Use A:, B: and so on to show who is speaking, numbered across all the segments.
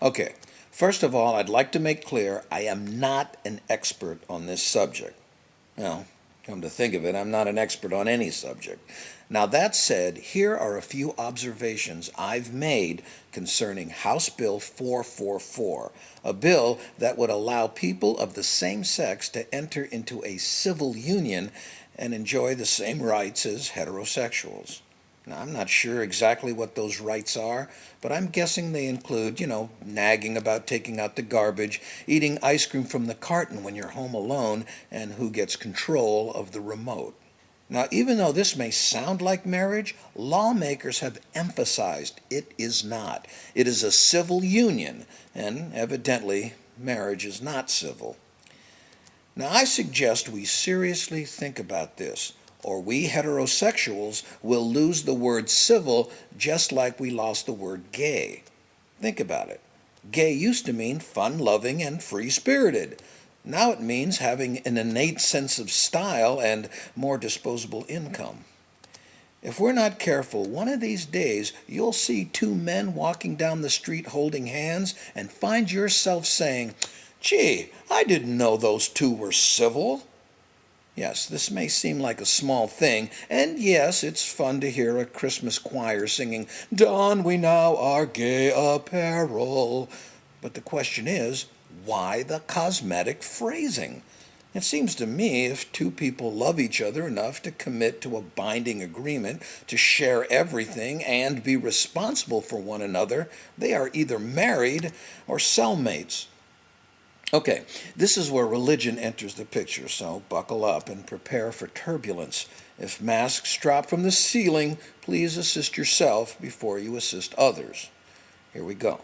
A: Okay, first of all, I'd like to make clear I am not an expert on this subject. Well, come to think of it, I'm not an expert on any subject. Now, that said, here are a few observations I've made concerning House Bill 444, a bill that would allow people of the same sex to enter into a civil union and enjoy the same rights as heterosexuals. Now, I'm not sure exactly what those rights are, but I'm guessing they include, nagging about taking out the garbage, eating ice cream from the carton when you're home alone, and who gets control of the remote. Now, even though this may sound like marriage, lawmakers have emphasized it is not. It is a civil union, and evidently, marriage is not civil. Now, I suggest we seriously think about this, or we heterosexuals will lose the word civil just like we lost the word gay. Think about it. Gay used to mean fun-loving and free-spirited. Now it means having an innate sense of style and more disposable income. If we're not careful, one of these days you'll see two men walking down the street holding hands and find yourself saying, "Gee, I didn't know those two were civil." Yes, this may seem like a small thing, and yes, it's fun to hear a Christmas choir singing, "Don we now our gay apparel." But the question is, why the cosmetic phrasing? It seems to me if two people love each other enough to commit to a binding agreement to share everything and be responsible for one another, they are either married or cellmates. Okay, this is where religion enters the picture, so buckle up and prepare for turbulence. If masks drop from the ceiling, please assist yourself before you assist others. Here we go.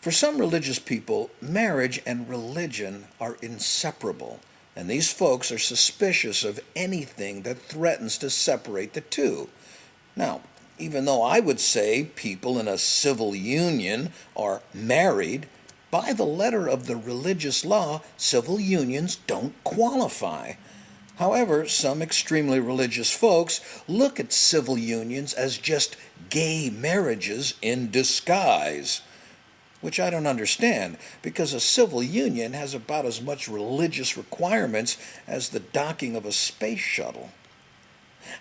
A: For some religious people, marriage and religion are inseparable, and these folks are suspicious of anything that threatens to separate the two. Now, even though I would say people in a civil union are married, by the letter of the religious law, civil unions don't qualify. However, some extremely religious folks look at civil unions as just gay marriages in disguise, which I don't understand, because a civil union has about as much religious requirements as the docking of a space shuttle.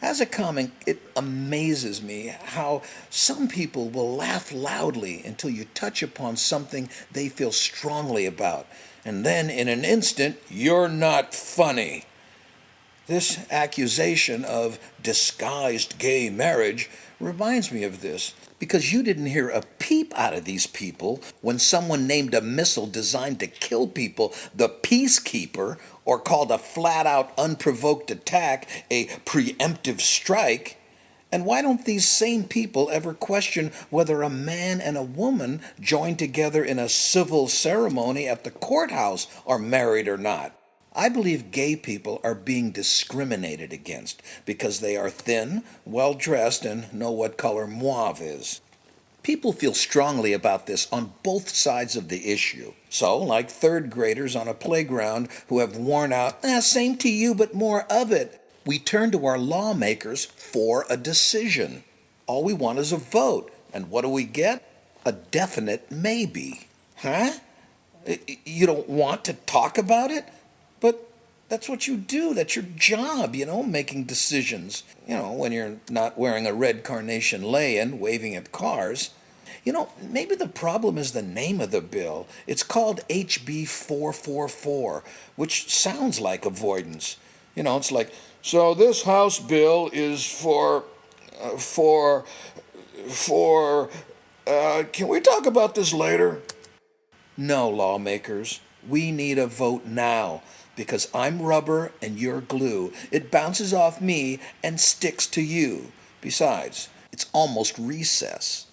A: As a comment, it amazes me how some people will laugh loudly until you touch upon something they feel strongly about, and then in an instant, you're not funny. This accusation of disguised gay marriage reminds me of this, because you didn't hear a peep out of these people when someone named a missile designed to kill people the peacekeeper, or called a flat-out unprovoked attack a preemptive strike. And why don't these same people ever question whether a man and a woman joined together in a civil ceremony at the courthouse are married or not? I believe gay people are being discriminated against because they are thin, well-dressed, and know what color mauve is. People feel strongly about this on both sides of the issue. So, like third graders on a playground who have worn out, same to you but more of it, we turn to our lawmakers for a decision. All we want is a vote. And what do we get? A definite maybe. Huh? You don't want to talk about it? But that's what you do. That's your job, making decisions. When you're not wearing a red carnation lay-in, waving at cars. Maybe the problem is the name of the bill. It's called HB444, which sounds like avoidance. It's like, so this House bill is can we talk about this later? No, lawmakers. We need a vote now, because I'm rubber and you're glue. It bounces off me and sticks to you. Besides, it's almost recess.